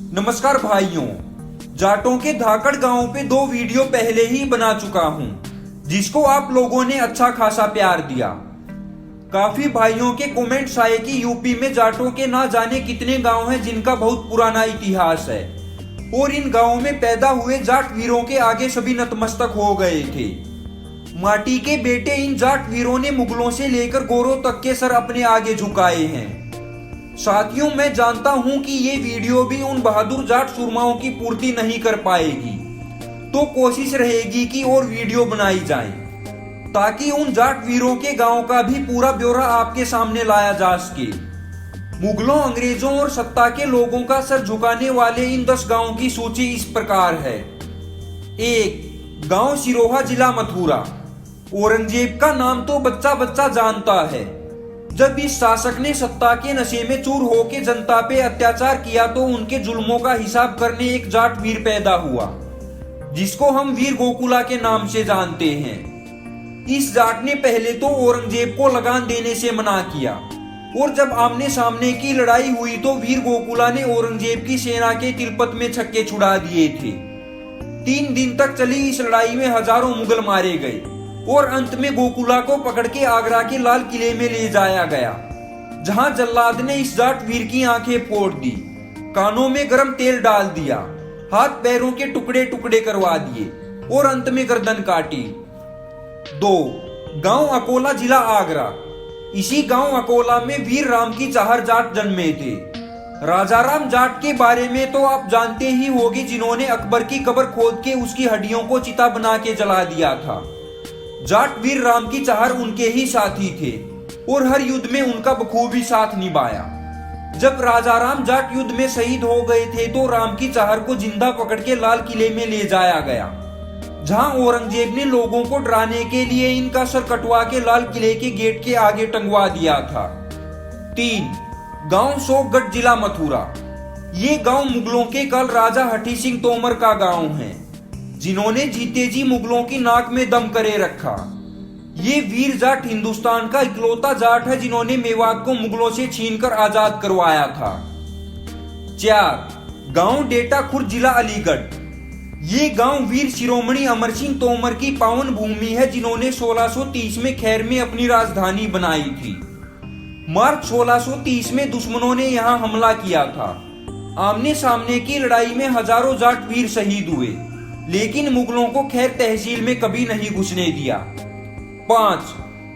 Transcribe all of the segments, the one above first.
नमस्कार भाइयों, जाटों के धाकड़ गांव पे 2 वीडियो पहले ही बना चुका हूं, जिसको आप लोगों ने अच्छा खासा प्यार दिया। काफी भाइयों के कमेंट्स आए कि यूपी में जाटों के ना जाने कितने गांव हैं जिनका बहुत पुराना इतिहास है और इन गांवों में पैदा हुए जाट वीरों के आगे सभी नतमस्तक हो गए थे। माटी के बेटे इन जाट वीरों ने मुगलों से लेकर गोरों तक के सर अपने आगे झुकाए हैं। साथियों, मैं जानता हूं कि ये वीडियो भी उन बहादुर जाट सुरमाओं की पूर्ति नहीं कर पाएगी, तो कोशिश रहेगी कि और वीडियो बनाई जाए ताकि उन जाट वीरों के गांव का भी पूरा ब्यौरा आपके सामने लाया जा सके। मुगलों, अंग्रेजों और सत्ता के लोगों का सर झुकाने वाले इन 10 गांवों की सूची इस प्रकार है। 1. गांव सिरोहा, जिला मथुरा। औरंगजेब का नाम तो बच्चा बच्चा जानता है। जब इस शासक ने सत्ता के नशे में चूर होकर जनता पे अत्याचार किया तो उनके जुल्मों का हिसाब करने एक जाट वीर पैदा हुआ, जिसको हम वीर गोकुला के नाम से जानते हैं। इस जाट ने पहले तो औरंगजेब को लगान देने से मना किया और जब आमने सामने की लड़ाई हुई तो वीर गोकुला ने औरंगजेब की सेना के तिलपत में छक्के छुड़ा दिए थे। 3 दिन तक चली इस लड़ाई में हजारों मुगल मारे गए और अंत में गोकुला को पकड़ के आगरा के लाल किले में ले जाया गया, जहां जल्लाद ने इस जाट वीर की आंखें फोड़ दी, कानों में गर्म तेल डाल दिया, हाथ पैरों के टुकड़े टुकड़े करवा दिए और अंत में गर्दन काटी। 2. गांव अकोला, जिला आगरा। इसी गांव अकोला में वीर राम की चाहर जाट जन्मे थे। राजा राम जाट के बारे में तो आप जानते ही होंगे, जिन्होंने अकबर की कब्र खोद के उसकी हड्डियों को चिता बना के जला दिया था। जाट वीर राम की चाहर उनके ही साथी थे और हर युद्ध में उनका बखूबी साथ निभाया। जब राजा राम जाट युद्ध में शहीद हो गए थे तो राम की चाहर को जिंदा पकड़ के लाल किले में ले जाया गया, जहां औरंगजेब ने लोगों को डराने के लिए इनका सर कटवा के लाल किले के गेट के आगे टंगवा दिया था। 3. गांव शोकगढ़, जिला मथुरा। ये गांव मुगलों के काल राजा हठी सिंह तोमर का गांव है, जिन्होंने जीते जी मुगलों की नाक में दम करे रखा। ये वीर जाट हिंदुस्तान का इकलौता जाट है जिन्होंने मेवात को मुगलों से छीनकर आजाद करवाया था। 4. गांव डेटा खुर्द, जिला अलीगढ़। ये गांव वीर शिरोमणि अमर सिंह तोमर की पावन भूमि है, जिन्होंने 1630 में खैर में अपनी राजधानी बनाई थी। मार्च 1630 में दुश्मनों ने यहां हमला किया था। आमने सामने की लड़ाई में हजारों जाट वीर शहीद हुए, लेकिन मुगलों को खैर तहसील में कभी नहीं घुसने दिया। 5.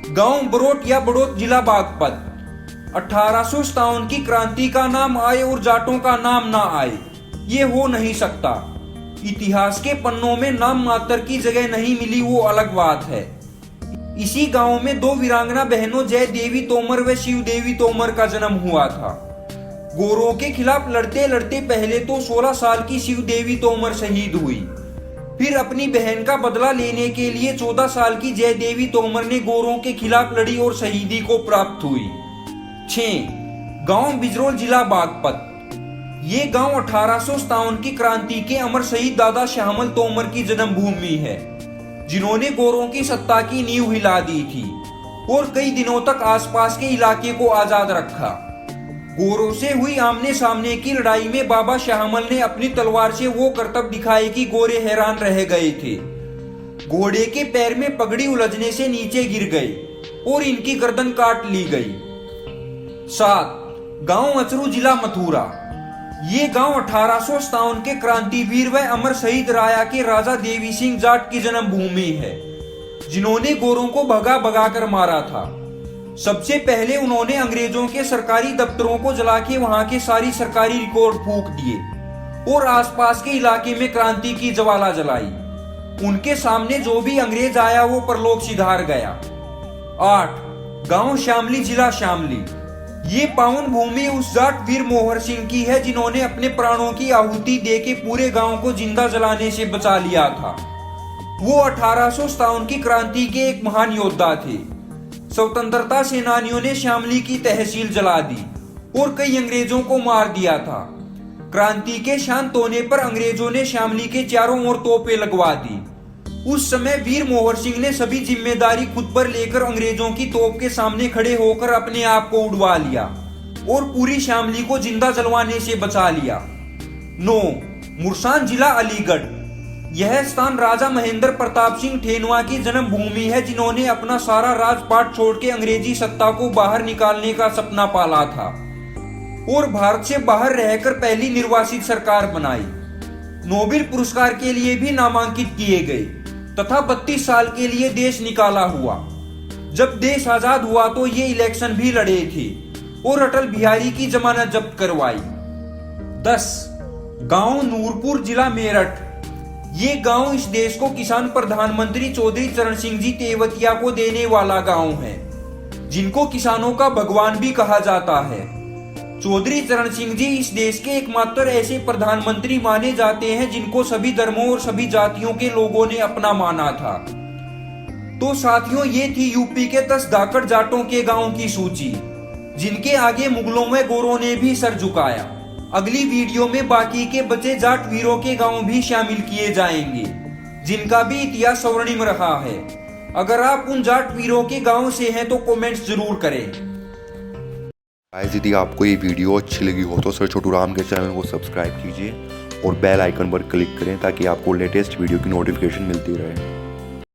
गांव बरोट या बड़ौत, जिला बागपत। 1857 की क्रांति का नाम आए और जाटों का नाम ना आए, ये हो नहीं सकता। इतिहास के पन्नों में नाम मात्र की जगह नहीं मिली, वो अलग बात है। इसी गांव में 2 वीरांगना बहनों जय देवी तोमर व शिव देवी तोमर का जन्म हुआ था। गोरों के खिलाफ लड़ते लड़ते पहले तो 16 साल की शिव देवी तोमर शहीद हुई, फिर अपनी बहन का बदला लेने के लिए 14 साल की जय देवी तोमर ने गोरों के खिलाफ लड़ी और शहीदी को प्राप्त हुई। 6. गांव बिजरोल, जिला बागपत। ये गांव 1857 की क्रांति के अमर शहीद दादा श्यामल तोमर की जन्मभूमि है, जिन्होंने गोरों की सत्ता की नींव हिला दी थी और कई दिनों तक आसपास के इलाके को आजाद रखा। गोरों से हुई आमने सामने की लड़ाई में बाबा श्यामल ने अपनी तलवार से वो करतब दिखाए कि गोरे हैरान रह गए थे। घोड़े के पैर में पगड़ी उलझने से नीचे गिर गए और इनकी गर्दन काट ली गई। 7. गांव अचरू, जिला मथुरा। ये गांव 1857 के क्रांतिवीर व अमर शहीद राया के राजा देवी सिंह जाट की जन्मभूमि है, जिन्होंने गोरों को भगा भगा कर मारा था। सबसे पहले उन्होंने अंग्रेजों के सरकारी दफ्तरों को जला के वहां के सारी सरकारी रिकॉर्ड फूंक दिए और आसपास के इलाके में क्रांति की ज्वाला जलाई। उनके सामने जो भी अंग्रेज आया वो परलोक सिधार गया। 8. गांव शामली, जिला शामली। ये पावन भूमि उस जाट वीर मोहर सिंह की है, जिन्होंने अपने प्राणों की आहुति देके पूरे गांव को जिंदा जलाने से बचा लिया था। वो 1857 की क्रांति के एक महान योद्धा थे। स्वतंत्रता सेनानियों ने शामली की तहसील जला दी और कई अंग्रेजों को मार दिया था। क्रांति के शांत होने पर अंग्रेजों ने शामली के चारों ओर तोपें लगवा दी। उस समय वीर मोहर सिंह ने सभी जिम्मेदारी खुद पर लेकर अंग्रेजों की तोप के सामने खड़े होकर अपने आप को उड़वा लिया और पूरी शामली को जिंदा जलवाने से बचा लिया। 9. मुरसान जिला अलीगढ़। यह स्थान राजा महेंद्र प्रताप सिंह ठेनवा की जन्मभूमि है, जिन्होंने अपना सारा राजपाट छोड़ के अंग्रेजी सत्ता को बाहर निकालने का सपना पाला था और भारत से बाहर रहकर पहली निर्वासित सरकार बनाई। नोबेल पुरस्कार के लिए भी नामांकित किए गए तथा 32 साल के लिए देश निकाला हुआ। जब देश आजाद हुआ तो ये इलेक्शन भी लड़े थे और अटल बिहारी की जमानत जब्त करवाई। 10. गांव नूरपुर, जिला मेरठ। ये गांव इस देश को किसान प्रधानमंत्री चौधरी चरण सिंह जी तेवतिया को देने वाला गांव है, जिनको किसानों का भगवान भी कहा जाता है। चौधरी चरण सिंह जी इस देश के एकमात्र ऐसे प्रधानमंत्री माने जाते हैं जिनको सभी धर्मों और सभी जातियों के लोगों ने अपना माना था। तो साथियों, ये थी यूपी के 10 धाकड़ जाटों के गांव की सूची, जिनके आगे मुगलों में गोरों ने भी सर झुकाया। अगली वीडियो में बाकी के बचे जाट वीरों के गांव भी शामिल किए जाएंगे, जिनका भी इतिहास स्वर्णिम रहा है। अगर आप उन जाट वीरों के गांव से हैं तो कमेंट्स जरूर करें। गाइस, यदि आपको ये वीडियो अच्छी लगी हो तो सर छोटू राम के चैनल को सब्सक्राइब कीजिए और बेल आइकन पर क्लिक करें ताकि आपको लेटेस्ट वीडियो की नोटिफिकेशन मिलती रहे।